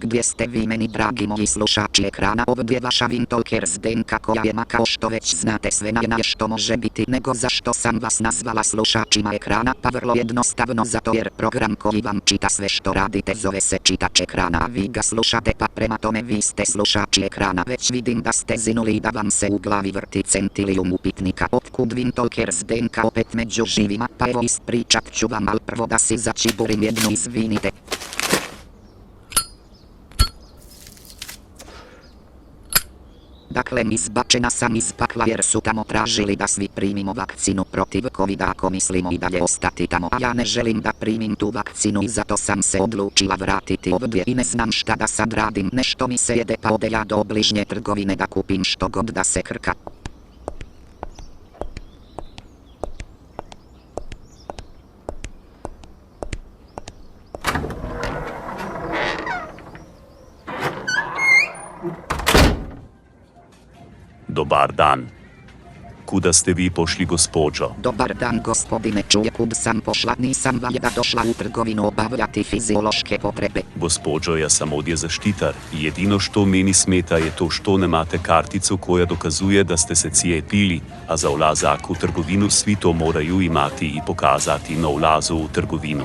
gdje ste vi meni dragi moji slušači ekrana, ovdje vaša Windtalker Zdenka koja je kao što već znate sve najmanje što može biti, nego zašto sam vas nazvala slušačima ekrana, pa vrlo jednostavno zato jer program koji vam čita sve što radite zove se čitač ekrana, a vi ga slušate, pa prema tome vi ste slušači ekrana. Već vidim da ste zinuli i da vam se u glavi vrti centilijum upitnika otkud Windtalker Zdenka opet među živima, pa evo ispričat ću vam, al prvo da si začiburim jednu, izvinite. Dakle, izbačena sam iz pakla jer su tamo tražili da svi primimo vakcinu protiv covida ako mislimo i dalje ostati tamo, a ja ne želim da primim tu vakcinu i zato sam se odlučila vratiti ovdje i ne znam šta da sad radim, nešto mi se jede pa ode ja do obližnje trgovine da kupim što god da se krka. Dobar dan. Kuda ste vi pošli, gospođo? Dobar dan, gospodine, čuje kud sam pošla, nisam valjda došla u trgovinu obavljati fiziološke potrebe. Gospođo, ja sam ovdje zaštitar i jedino što meni smeta je to što nemate karticu koja dokazuje da ste se cijepili, a za ulazak u trgovinu svi to moraju imati i pokazati na ulazu u trgovinu.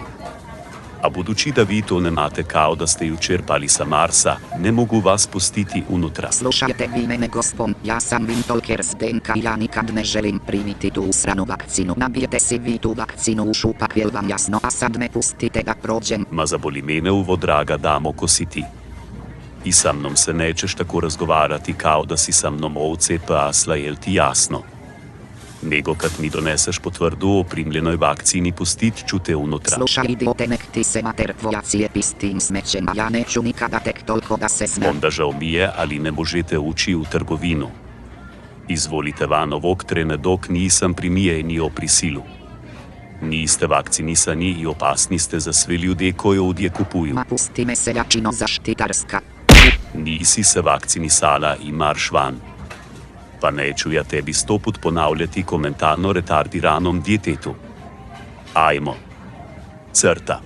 A budući da vi to nemate kao da ste jučer pali sa Marsa, ne mogu vas pustiti unutra. Slušajte vi mene gospon, ja sam Windtalker Zdenka i ja nikad ne želim primiti tu usranu vakcinu. Nabijete si vi tu vakcinu u šupak, jel vam jasno, a sad me pustite da prođem. Ma zaboli mene uvo, draga damo, ko si ti. I sa mnom se nećeš tako razgovarati kao da si sa mnom ovce pasla, jel ti jasno? Nego kad mi doneseš potvrdu o primljenoj vakcini, pustit ću te unutra. Slušaj idiote, nek ti se mater tvoja cijepi s tim smećem, a ja neću nikada tek toliko da se znam. Onda žao mi je, ali ne možete ući u trgovinu. Izvolite van ovog trena dok nisam primijenio prisilu. Niste vakcinisani i opasni ste za sve ljude koji ovdje kupuju. Ma pusti me, seljačino zaštitarska. Nisi se vakcinisala i marš van. Pa neću ja tebi 100 put ponavljati komentarno retardiranom djetetu. Ajmo. Crta.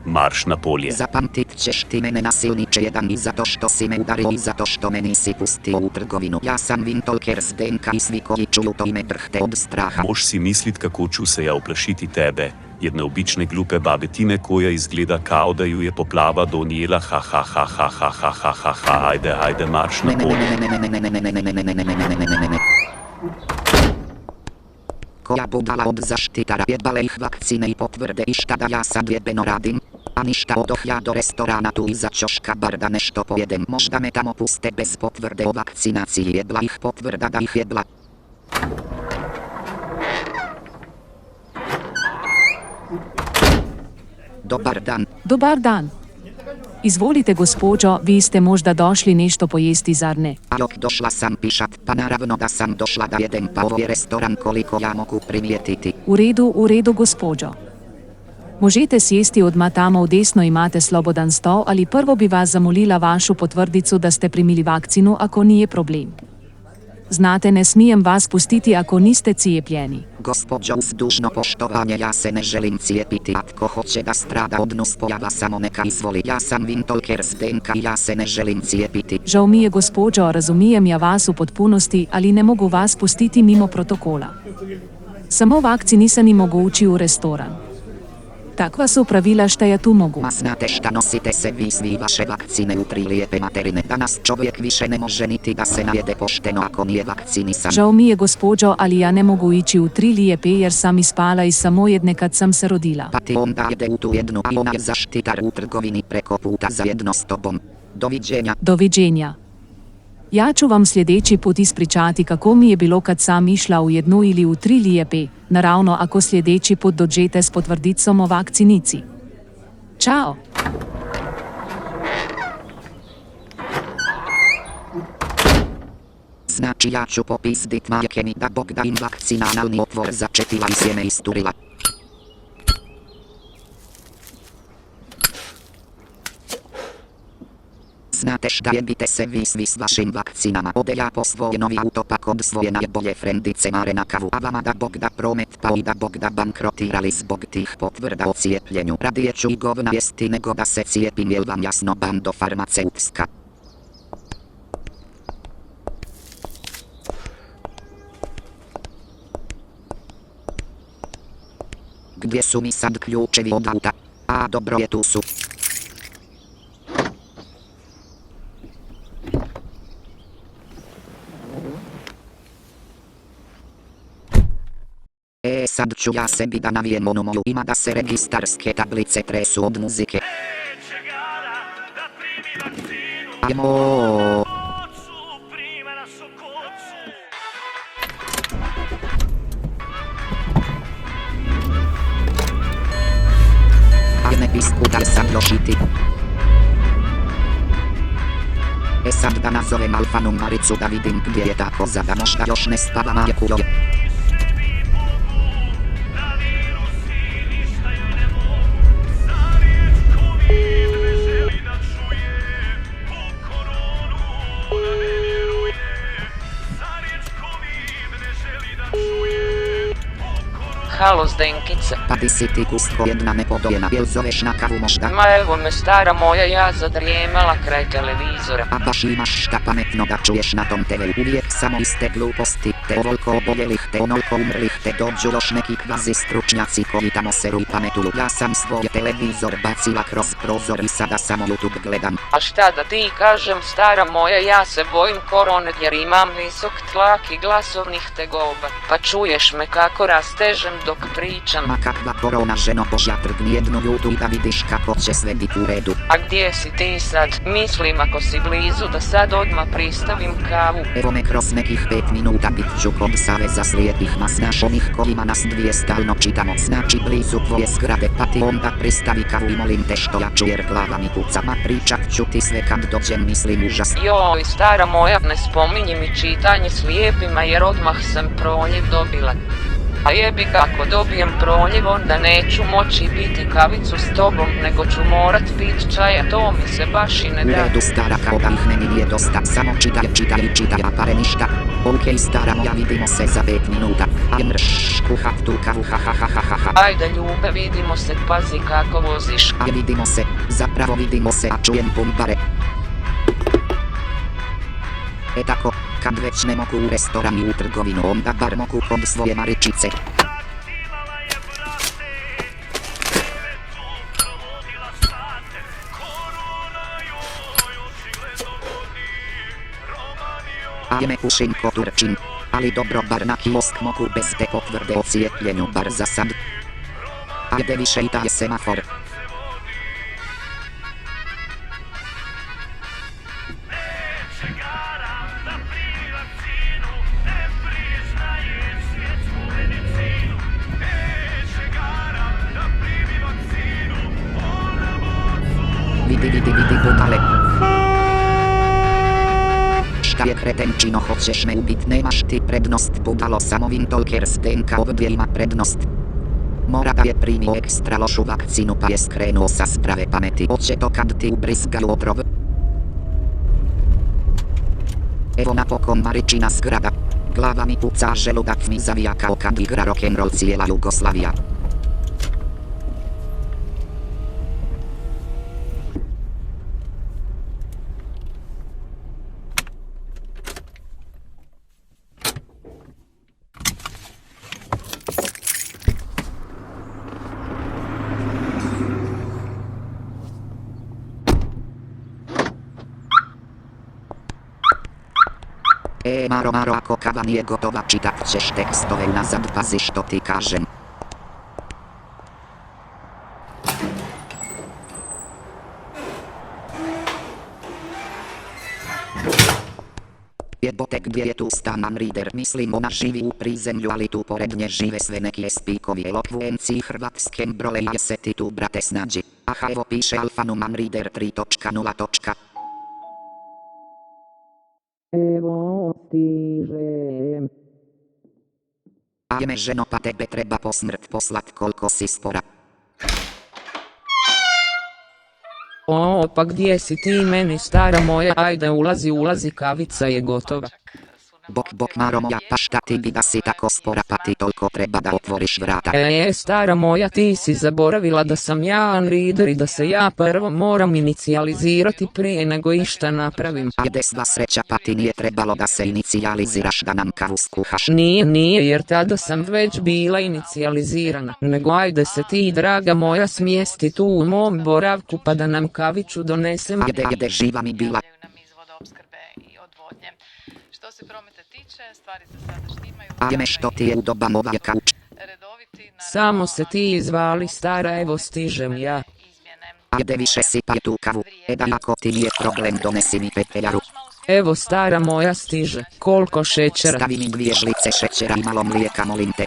Marš na polje. Zapamtit ćeš ti mene, nasilniče jedan, i zato što si me udario i zato što me nisi pustio u trgovinu. Ja sam Windtalker Zdenka i svi koji čuju to ime drhte od straha. Moš si mislit kako ću se ja uplašiti tebe, jedne obične glupe babetine koja izgleda kao da ju je poplava donijela, ha ha ha ha ha ha ha ha ha, ajde marš na polje. Koja budala od zaštitara jebale ih vakcine i potvrde i šta da ja sad jebeno radim? A ništa, odoh ja do restorana tu iza ćoška bar da nešto pojedem, možda me tamo puste bez potvrde o vakcinaciji, jebla ih potvrda da ih jebla. Dobar dan. Dobar dan. Izvolite gospođo, vi ste možda došli nešto pojesti, zar ne? A jok, došla sam pišat, pa naravno da sam došla da jedem, pa ovo je restoran koliko ja mogu primijetiti. U redu gospođo. Možete sjesti odmah tamo v desno, imate slobodan stol, ali prvo bi vas zamolila vašu potvrdico da ste primili vakcinu, ako nije problem. Znate, ne smijem vas pustiti ako niste cijepljeni. Gospođo, uz dužno poštovanje, ja se ne želim cijepiti, a tko hoće da strada od nuspojava samo neka izvoli. Ja sam Windtalker Zdenka i ja se ne želim cijepiti. Žao mi je gospođo, razumijem ja vas u potpunosti, ali ne mogu vas pustiti mimo protokola. Samo vakcinisani mogu ući u restoran. Takva su pravila šta ja tu mogu. Ma znate šta, nosite se vi svi vaše vakcine u 3 lijepe materine. Danas čovjek više ne može niti da se najede pošteno ako nije vakcinisan. Žao mi je gospođo, ali ja ne mogu ići u 3 lijepe jer sam ispala iz samo jedne kad sam se rodila. Pa ti onda ide u tu jednu, a ona je zaštitar u trgovini preko puta zajedno s tobom. Doviđenja. Doviđenja. Ja ću vam sljedeći put ispričati kako mi je bilo kad sam išla u 1 ili u 3 lijepe, naravno ako sljedeći put dođete s potvrdicom o vakcinici. Ćao! Znači ja ću popizdit majke mi da Bog da im vakcina analni otvor začepila i sjeme isturila. Znate šta jebite se vi svi s vašim vakcinama. Ode ja po svoje novi auto pa kod svoje najbolje frendice mare na kavu. A vama da Bog da promet pao i da Bog da bankrotirali zbog tih potvrda o cijepljenju. Radije ću i govna jesti nego da se cijepim, jel vam jasno, bando farmaceutska. Gdje su mi sad ključevi od auta? A dobro je, tu su. Sad ću ja sebi da navijem onu moju, ima da se registarske tablice tresu od muzike. Ajmo. Ajme piskutaj sad lošiti. Sad da nazovem Alfanu Maricu da vidim gdje je ta koza, da možda još ne spava majku. Halo Zdenkice. Pa di si ti kusko jedna nepodojena, jel zoveš na kavu možda? Ma evo me stara moja, ja zadrijemala kraj televizora. A baš imaš šta pametno da čuješ na tom TV, uvijek samo iste gluposti, te ovoliko oboljelih, te onoliko umrlih, te dođu još neki kvazi stručnjaci koji tamo seru i pametuju. Ja sam svoj televizor bacila kroz prozor i sada samo YouTube gledam. A šta da ti kažem stara moja, ja se bojim korone jer imam visok tlak i glasovnih tegoba. Pa čuješ me kako rastežem dok pričam. Ma kakva korona, ženo božja, trgni jednu ljutu i da vidiš kako će sve biti u redu. A gdje si ti sad? Mislim ako si blizu da sad odmah pristavim kavu. Evo me kroz nekih 5 minuta bit ću kod Saveza slijepih, ma znaš onih kojima nas dvije stalno čitamo. Znači blizu tvoje zgrade, pa ti onda pristavi kavu i molim te što jaču jer glava mi puca. Ma pričat ću ti sve kad dođem, mislim užas. Joj stara moja, ne spominji mi čitanje slijepima jer odmah sam proljev dobila. A jebi ga, ako dobijem proljev onda neću moći piti kavicu s tobom, nego ću morat pit čaja, to mi se baš i ne U da. redu stara, kao da ih meni nije dosta, samo čitaj i čitaj, a pare ništa. Okej stara moja, vidimo se za 5 minuta. Aj mrš, kuhat tu kavu, ha ha ha ha ha ha. Ajde ljube, vidimo se, pazi kako voziš. Aj vidimo se, zapravo vidimo se, a čujem pumpare. E tako, kad već ne mogu u restoran i u trgovinu, onda bar mogu kod svoje Maričice. Ajme pušim ko Turčin, ali dobro, bar na kiosk mogu bez te potvrde o cijepljenju, bar za sad. Ajde više i taj semafor. Vidi budale. Šta je kretenčino, hoćeš me ubit, nemaš ti prednost budalo, samo Wintolker Zdenka ovdje ima prednost. Mora da je primio ekstra lošu vakcinu pa je skrenuo sa zdrave pameti, hoće to kad ti ubrizgaju otrov. Evo napokon Maričina zgrada, glava mi puca, želudak mi zavija kao kad igra rock'n'roll cijela Jugoslavija. Maro, ako kava nije gotova, čitat ćeš tekstove unazad, pazi što ti kažem. Jebote, gdje je tu Staman Reader, mislim ona živi u prizemlju, ali tu pored nje žive sve neki spikovi elokvenciji hrvatskem broleja, se ti tu brate snađi. Aha, evo piše Alphanuman Reader 3.0. Evo stižem. Ajme ženo, pa tebe treba po smrt poslat koliko si spora. O, pa gdje si ti meni stara moja, ajde ulazi, kavica je gotova. Bok Maro moja, pa šta ti bi da si tako spora, pa ti toliko treba da otvoriš vrata. Stara moja, ti si zaboravila da sam ja unreader i da se ja prvo moram inicijalizirati prije nego išta napravim. Ajde sva sreća, pa ti nije trebalo da se inicijaliziraš da nam kavu skuhaš. Nije, jer tada sam već bila inicijalizirana. Nego ajde se ti, draga moja, smjesti tu u mom boravku pa da nam kaviću donesem. Ajde, živa mi bila. nam iz vodoopskrbe i odvodnje. Što se prometa tiče, stvari se sada štimaju. Ajme, što ti je udoban ovaj kauč. Redoviti na Samo se ti izvali, stara, evo stižem ja. izmjene. Ajde više sipaj tu kavu. Da ako ti nije problem, donesi mi pepeljaru. Evo stara moja stiže, koliko šećera? Stavi mi 2 žlice šećera i malo mlijeka, molim te.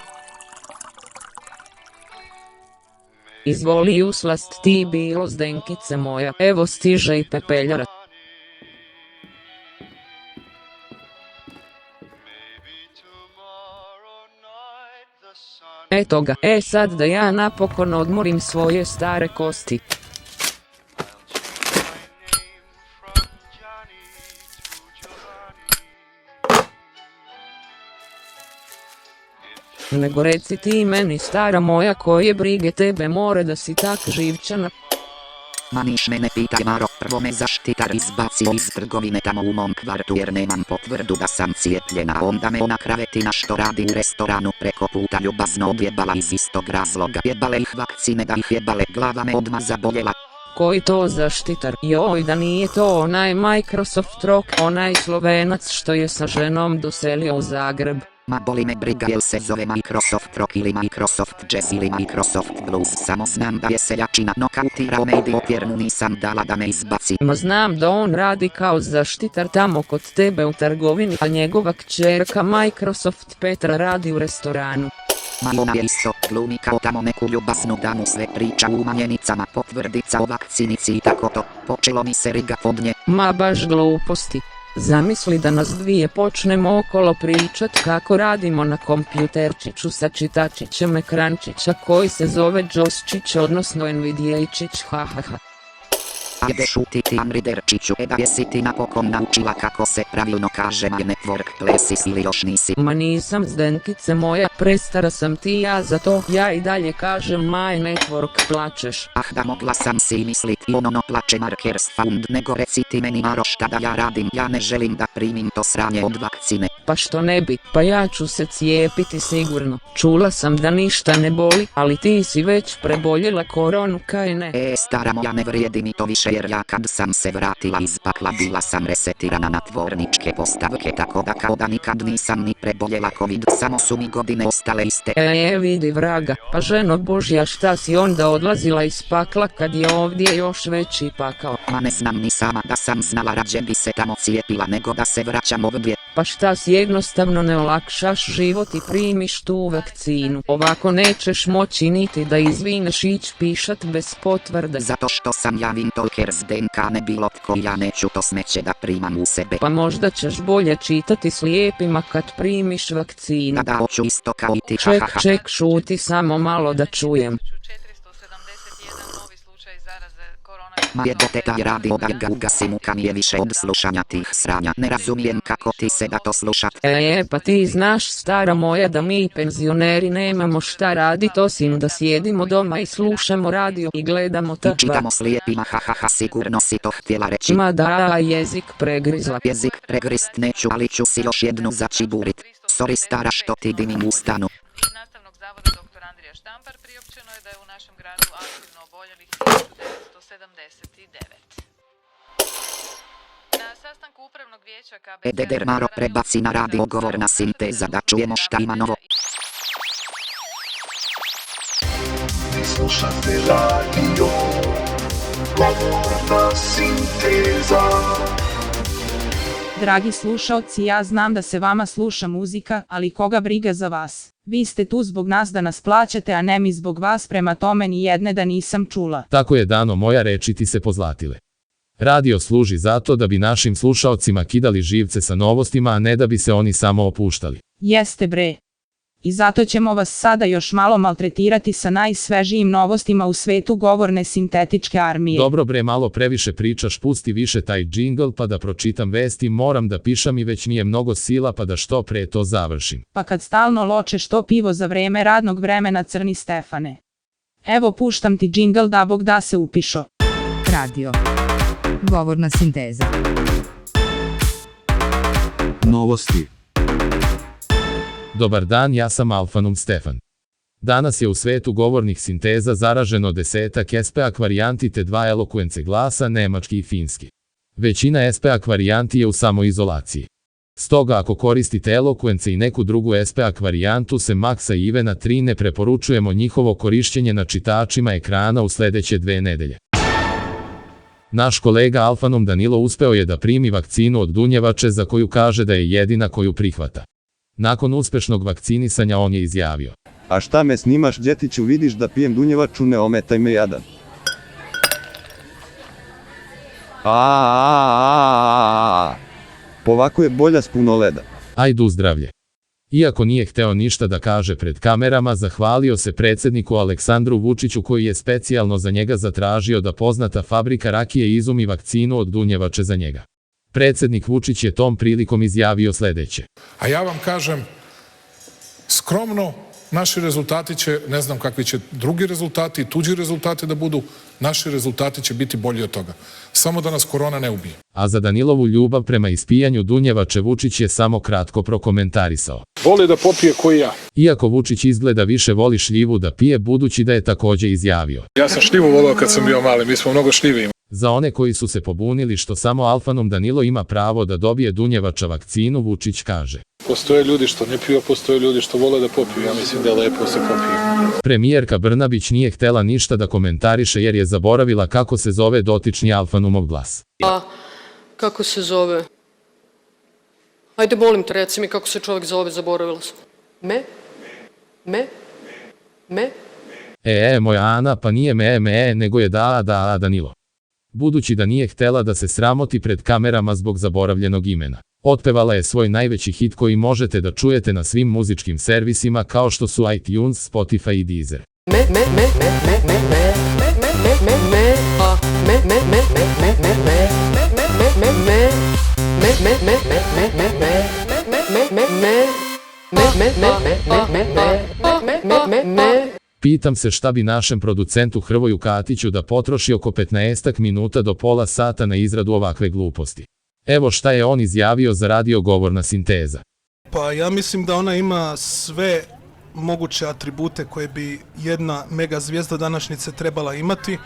Izvoli uslast ti bilo zdenkice moja, evo stiže i pepeljara. Eto ga, sad da ja napokon odmorim svoje stare kosti. Nego reci ti meni, stara moja, koje brige tebe more da si tak živčana. Ma niš me ne pitaj, Maro, prvo me zaštitar izbacio iz trgovine tamo u mom kvartu jer nemam potvrdu da sam cijepljena. Onda me ona kravetina što radi u restoranu preko puta ljubazno odjebala iz istog razloga. Jebale ih vakcine da ih jebale, glava me odmah zaboljela. Koji to zaštitar? Joj, da nije to onaj Microsoft Rock, onaj Slovenac što je sa ženom doselio u Zagreb. Ma boli me briga jel se zove Microsoft Rock ili Microsoft Jazz ili Microsoft Blues. Samo znam da je seljačina nokautirao me i opjernu nisam dala da me izbaci. Ma znam da on radi kao zaštitar tamo kod tebe u trgovini, a njegova kćerka Microsoft Petra radi u restoranu. Ma ona je isto glumi kao tamo neku ljubaznu damu, sve priča u umanjenicama, potvrdica o vakcinici i tako to. Počelo mi se riga od nje. Ma baš gluposti. Zamisli da nas dvije počnemo okolo pričat kako radimo na kompjuterčiću sa čitačićem ekrančića koji se zove Džosčić odnosno Nvidijačić, hahaha. Ajde šuti ti Unreaderčiću, da jesi ti napokon naučila kako se pravilno kaže My Network Places ili još nisi? Ma nisam zdenkice moja, prestara sam ti ja za to, ja i dalje kažem My Network plačeš. Ah da mogla sam si mislit i ono plače Markers Found, nego reci ti meni Maro šta da ja radim, ja ne želim da primim to sranje od vakcine. Pa što ne bi, pa ja ću se cijepiti sigurno, čula sam da ništa ne boli, ali ti si već preboljela koronu, kaj ne? Stara moja, ne vrijedi mi to više jer ja kad sam se vratila iz pakla bila sam resetirana na tvorničke postavke, tako da kao da nikad nisam ni preboljela covid, samo su mi godine ostale iste. Vidi vraga, pa ženo Božja, šta si onda odlazila iz pakla kad je ovdje još veći pakao? Ma ne znam ni sama, da sam znala rađe bi se tamo cijepila nego da se vraćam ovdje. Pa šta si jednostavno ne olakšaš život i primiš tu vakcinu, ovako nećeš moći niti da izvineš ić pišat bez potvrde. Zato što sam ja Wintolkers DNK, ne bilo tko, ja neću to smeće da primam u sebe. Pa možda ćeš bolje čitati slijepima kad primiš vakcinu. Da, hoću isto kao i ti, Ček, šuti samo malo da čujem. 471 novi slučaj zaraze koronavirusom. Ma jebote, taj radio da ga ugasi, muka mi je više od slušanja tih sranja. Ne razumijem kako ti se da to slušat. Pa ti znaš, stara moja, da mi penzioneri nemamo šta radit osim da sjedimo doma i slušamo radio i gledamo I čitamo slijepima, hahaha, sigurno si to htjela reći. Ma da, jezik pregrizla. Jezik pregrist neću, ali ću si još jednu začiburit. Sorry stara što ti dimim ustanu. Iz Nastavnog zavoda dr. Andrija Štampar priopćeno je da je u našem gradu aktivno oboljelih 1979. Na sastanku upravnog vijeća KBC... Deder Maro, prebaci na radio govorna sinteza da čujemo šta ima novo. Slušate radio Govorna sinteza. Dragi slušaoci, ja znam da se vama sluša muzika, ali koga briga za vas. Vi ste tu zbog nas da nas plaćate, a ne mi zbog vas, prema tome ni jedne da nisam čula. Tako je, Dano, moja, reči ti se pozlatile. Radio služi zato da bi našim slušaocima kidali živce sa novostima, a ne da bi se oni samo opuštali. Jeste bre. I zato ćemo vas sada još malo maltretirati sa najsvežijim novostima u svetu govorne sintetičke armije. Dobro bre, malo previše pričaš, pusti više taj džingl pa da pročitam vesti, moram da pišem i već mi je mnogo sila pa da što pre to završim. Pa kad stalno ločeš to pivo za vreme radnog vremena, crni Stefane. Evo puštam ti džingl da Bog da se upišo. Radio. Govorna sinteza. Novosti. Dobar dan, ja sam Alfanum Stefan. Danas je u svetu govornih sinteza zaraženo 10 SPAC varijanti te 2 elokvence glasa, nemački i finski. Većina SPAC varijanti je u samoizolaciji. Stoga ako koristite elokvence i neku drugu SPAC varijantu se Maxa i Ivena 3 ne preporučujemo njihovo korišćenje na čitačima ekrana u sledeće 2 nedelje. Naš kolega Alfanum Danilo uspeo je da primi vakcinu od dunjevače za koju kaže da je jedina koju prihvata. Nakon uspešnog vakcinisanja on je izjavio: A šta me snimaš, djetiću, vidiš da pijem dunjevaču, ne ometaj me jadan. Ovako je bolja s puno leda. Ajdu zdravlje. Iako nije hteo ništa da kaže pred kamerama, zahvalio se predsjedniku Aleksandru Vučiću koji je specijalno za njega zatražio da poznata fabrika rakije izumi vakcinu od dunjevače za njega. Predsjednik Vučić je tom prilikom izjavio sledeće: A ja vam kažem, skromno, naši rezultati će, ne znam kakvi će drugi rezultati, tuđi rezultati da budu, naši rezultati će biti bolji od toga. Samo da nas korona ne ubije. A za Danilovu ljubav prema ispijanju dunjevače Vučić je samo kratko prokomentarisao: Voli da popije koji ja. Iako Vučić izgleda više voli šljivu da pije, budući da je takođe izjavio: Ja sam šljivu volao kad sam bio mali, mi smo mnogo šljivi imali. Za one koji su se pobunili što samo Alfanum Danilo ima pravo da dobije dunjevača vakcinu, Vučić kaže: Postoje ljudi što ne piju, postoje ljudi što vole da popiju. Ja mislim da je lepo se popiju. Premijerka Brnabić nije htela ništa da komentariše jer je zaboravila kako se zove dotični Alfanumov glas. A kako se zove? Ajde, molim te, reci mi kako se čovjek zove, zaboravila sam. Me? Moja Ana, pa nije me, nego je Danilo. Budući da nije htela da se sramoti pred kamerama zbog zaboravljenog imena, otpevala je svoj najveći hit koji možete da čujete na svim muzičkim servisima kao što su iTunes, Spotify i Deezer. Pitam se šta bi našem producentu Hrvoju Katiću da potroši oko 15 minuta do pola sata na izradu ovakve gluposti. Evo šta je on izjavio za radio govorna sinteza. Pa ja mislim da ona ima sve moguće atribute koje bi jedna mega zvijezda današnjice trebala imati,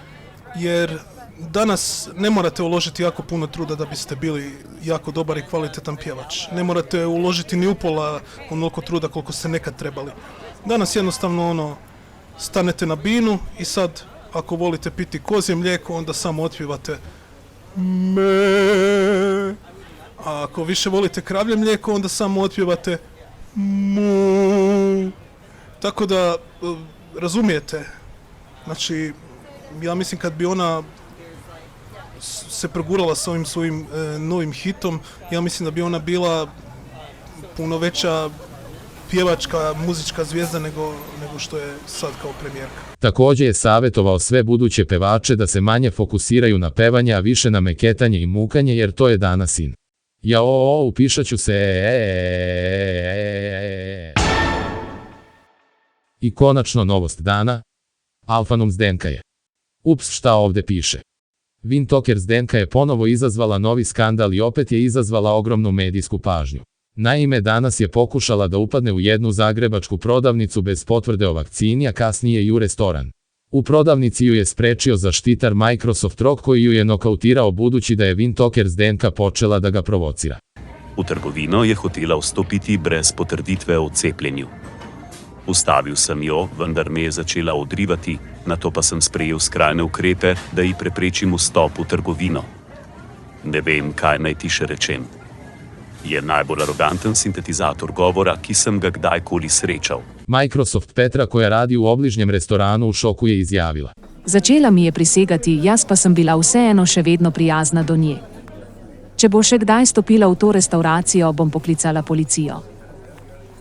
jer danas ne morate uložiti jako puno truda da biste bili jako dobar i kvalitetan pjevač. Ne morate uložiti ni upola onoliko truda koliko ste nekad trebali. Danas jednostavno stanete na binu i sad ako volite piti kozje mlijeko onda samo otpivate me. A ako više volite kravlje mlijeko onda samo otpivate mu. Tako da razumijete. Znači ja mislim kad bi ona se progurala s ovim svojim novim hitom, ja mislim da bi ona bila puno veća pjevačka, muzička zvijezda nego što je sad kao premijerka. Takođe je savjetovao sve buduće pevače da se manje fokusiraju na pevanje, a više na meketanje i mukanje, jer to je danas in. Upišaću se. I konačno novost dana. Alfanum Zdenka je. Ups, šta ovde piše? Wintoker Zdenka je ponovo izazvala novi skandal i opet je izazvala ogromnu medijsku pažnju. Naime, danas je pokušala da upadne u jednu zagrebačku prodavnicu bez potvrde o vakcini, a kasnije i u restoran. U prodavnici ju je sprečio zaštitar Microsoft Rock koji ju je nokautirao budući da je Wintoker Zdenka počela da ga provocira. V trgovino je hotela vstopiti brez potrditve o cepljenju. Ustavil sem jo, vendar me je začela odrivati, nato pa sem sprejel skrajne ukrepe, da ji preprečim vstop v trgovino. Ne vem, kaj naj ti še rečem. Je najbolj aroganten sintetizator govora, ki sem ga kdajkoli srečal. Microsoft Petra, koja radi v obližnjem restoranu, v šoku je izjavila: Začela mi je prisegati, jaz pa sem bila vseeno še vedno prijazna do nje. Če bo še kdaj stopila v to restauracijo, bom poklicala policijo.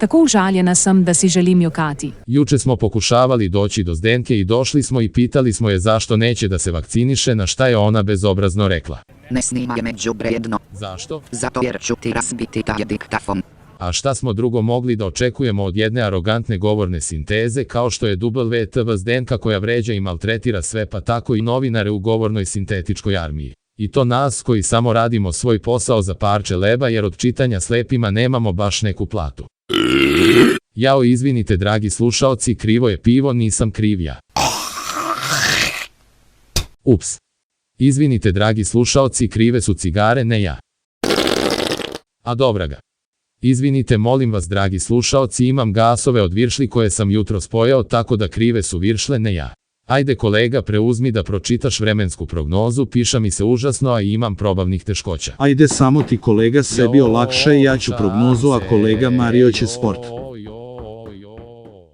Tako užaljena sem, da si želim jokati. Juče smo pokušavali doći do Zdenke i došli smo i pitali smo je zašto neće da se vakciniše, na šta je ona bezobrazno rekla. Ne snimaj me đubre jedno. Zašto? Zato jer ću ti razbiti taj diktafon. A šta smo drugo mogli da očekujemo od jedne arogantne govorne sinteze kao što je WTV Zdenka koja vređa i maltretira sve, pa tako i novinare u govornoj sintetičkoj armiji. I to nas koji samo radimo svoj posao za parče leba jer od čitanja slepima nemamo baš neku platu. Jao, izvinite dragi slušaoci, krivo je pivo, nisam kriv ja. Ups. Izvinite dragi slušaoci, krive su cigare, ne ja. A dobra ga. Izvinite molim vas dragi slušaoci, imam gasove od viršli koje sam jutro spojao, tako da krive su viršle, ne ja. Ajde kolega, preuzmi da pročitaš vremensku prognozu, piša mi se užasno, a i imam probavnih teškoća. Ajde samo ti kolega sebi olakšaj, ja ću prognozu, a kolega Mario će sport.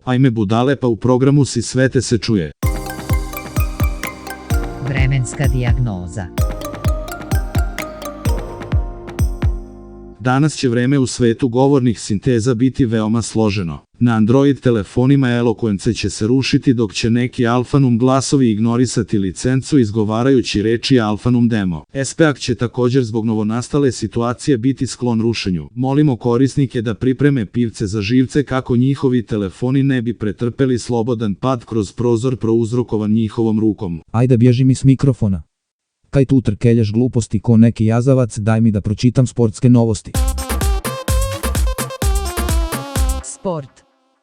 Ajme budale, pa u programu si sve te se čuje. Vremenska dijagnoza. Danas će vreme u svetu govornih sinteza biti veoma složeno. Na Android telefonima Eloquence će se rušiti dok će neki Alphanum glasovi ignorisati licencu izgovarajući reči Alphanum demo. SPAC će također zbog novonastale situacije biti sklon rušenju. Molimo korisnike da pripreme pivce za živce kako njihovi telefoni ne bi pretrpeli slobodan pad kroz prozor prouzrokovan njihovom rukom. Ajde bježi mi s mikrofona. Kaj tu trkelješ gluposti ko neki jazavac, daj mi da pročitam sportske novosti. Sport.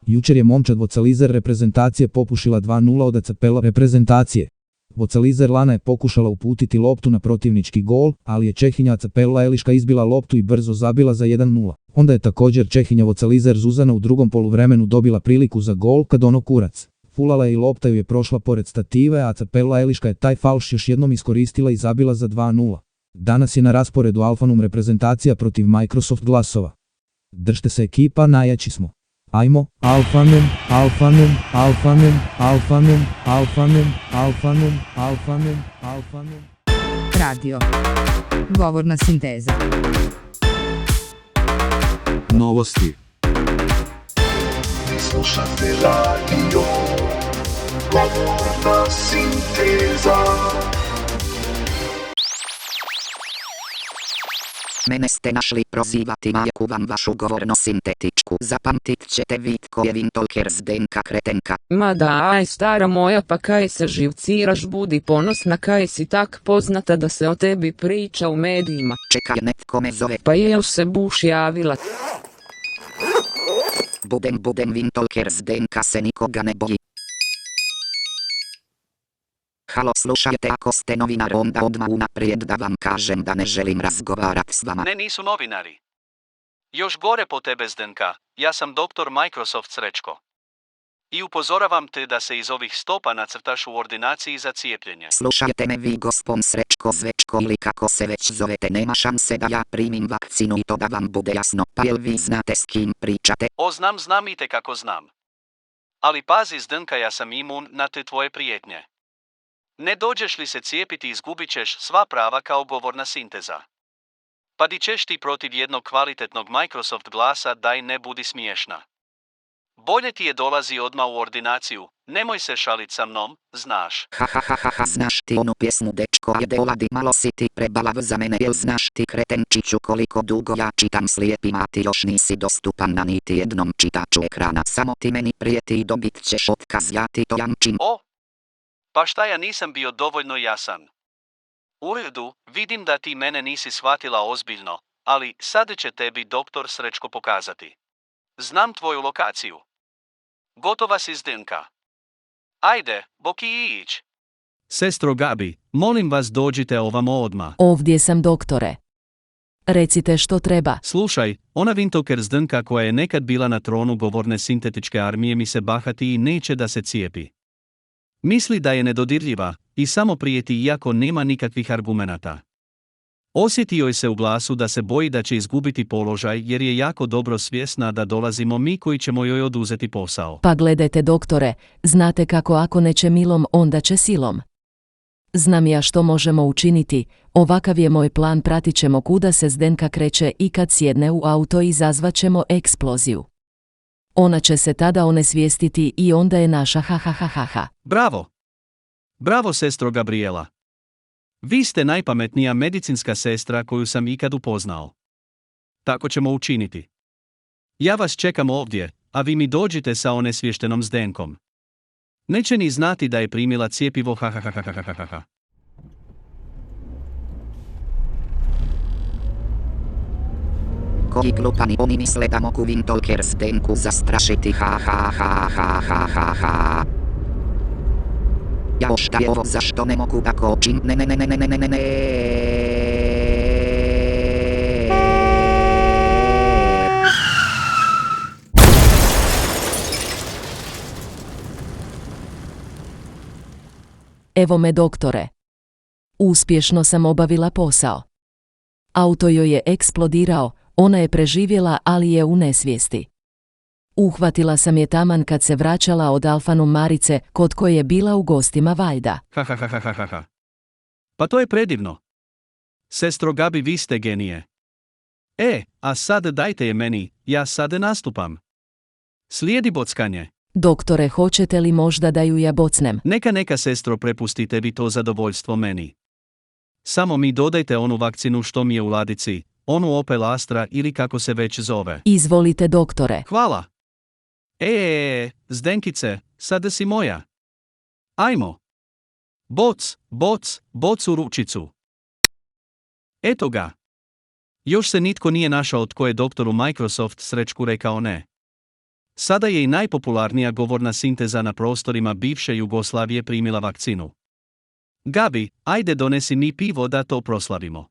Jučer je momčad vocalizer reprezentacije popušila 2-0 od ACPL reprezentacije. Vocalizer Lana je pokušala uputiti loptu na protivnički gol, ali je Čehinja ACPL Eliška izbila loptu i brzo zabila za 1-0. Onda je također Čehinja vocalizer Zuzana u drugom poluvremenu dobila priliku za gol kad ono kurac. Fulala je i lopta ju je prošla pored stative, a ACPL Eliška je taj falš još jednom iskoristila i zabila za 2-0. Danas je na rasporedu Alphanum reprezentacija protiv Microsoft glasova. Držte se ekipa, najjači smo. Ajmo, Alphanum, Alphanum, Alphanum, Alphanum, Alphanum, Alphanum, Alphanum, Alphanum. Radio. Govorna sinteza. Novosti. Slušate radio, govorna sinteza. Mene ste našli prozivati majku vam vašu govorno sintetičku. Zapamtit ćete Vitko je Vintolker Zdenka kretenka. Ma da, aj stara moja, pa kaj se živciraš, budi ponosna, kaj si tak poznata da se o tebi priča u medijima. Čekaj, netko me zove. Pa jel se buš javila? Budem Vintolker Zdenka se nikoga ne boji. Halo, slušajte, ako ste novinar onda odmah unaprijed da vam kažem da ne želim razgovarat s vama. Ne, nisu novinari. Još gore po tebe Zdenka, ja sam doktor Microsoft Srećko. I upozoravam te da se iz ovih stopa nacrtaš u ordinaciji za cijepljenje. Slušajte me vi gospon Srećko Zvečko ili kako se već zovete, nema šanse da ja primim vakcinu i to da vam bude jasno, pa jel vi znate s kim pričate? O znam i te kako znam. Ali pazi Zdenka, ja sam imun na te tvoje prijetnje. Ne dođeš li se cijepiti izgubit ćeš sva prava kao govorna sinteza. Pa di ćeš ti protiv jednog kvalitetnog Microsoft glasa, daj ne budi smiješna. Bolje ti je dolazi odmah u ordinaciju, nemoj se šalit sa mnom, znaš. Ha, znaš ti onu pjesmu dečko, ajde oladi malo si ti prebalav za mene, jel znaš ti kretenčiću koliko dugo ja čitam slijepima, ti još nisi dostupan na niti jednom čitaču ekrana, samo ti meni prijeti i dobit ćeš otkaz, ja ti to jamčim. O, pa šta, ja nisam bio dovoljno jasan. U redu, vidim da ti mene nisi shvatila ozbiljno, ali sad će tebi doktor Srećko pokazati. Znam tvoju lokaciju. Gotova si Zdenka. Ajde, boki ić. Sestro Gabi, molim vas dođite ovamo odmah. Ovdje sam doktore. Recite što treba. Slušaj, ona Vintolker Zdenka koja je nekad bila na tronu govorne sintetičke armije mi se bahati i neće da se cijepi. Misli da je nedodirljiva i samo prijeti iako nema nikakvih argumenata. Osjeti joj se u glasu da se boji da će izgubiti položaj jer je jako dobro svjesna da dolazimo mi koji ćemo joj oduzeti posao. Pa gledajte doktore, znate kako ako neće milom onda će silom. Znam ja što možemo učiniti, ovakav je moj plan, pratit ćemo kuda se Zdenka kreće i kad sjedne u auto izazvat ćemo eksploziju. Ona će se tada onesvijestiti i onda je naša ha. Bravo! Bravo, sestro Gabriela! Vi ste najpametnija medicinska sestra koju sam ikad upoznao. Tako ćemo učiniti. Ja vas čekam ovdje, a vi mi dođite sa onesvještenom Zdenkom. Neće ni znati da je primila cjepivo ha. Koji glupani oni misle da mogu Vintolker Zdenku zastrašiti ha. Jao, šta je ovo, zašto ne mogu da kočim, ne. Evo me, doktore. Uspješno sam obavila posao. Auto joj je eksplodirao, ona je preživjela, ali je u nesvijesti. Uhvatila sam je taman kad se vraćala od Alfanum Marice, kod koje je bila u gostima Vajda. Ha. Pa to je predivno. Sestro Gabi, vi ste genije. A sad dajte je meni, ja sad nastupam. Slijedi bockanje. Doktore, hoćete li možda da ju ja bocnem? Neka sestro, prepustite vi to zadovoljstvo meni. Samo mi dodajte onu vakcinu što mi je u ladici, onu Opel Astra ili kako se već zove. Izvolite, doktore. Hvala. Zdenkice, sada si moja. Ajmo. Boc u ručicu. Eto ga. Još se nitko nije našao tko je doktoru Microsoft srećku rekao ne. Sada je i najpopularnija govorna sinteza na prostorima bivše Jugoslavije primila vakcinu. Gabi, ajde donesi mi pivo da to proslavimo.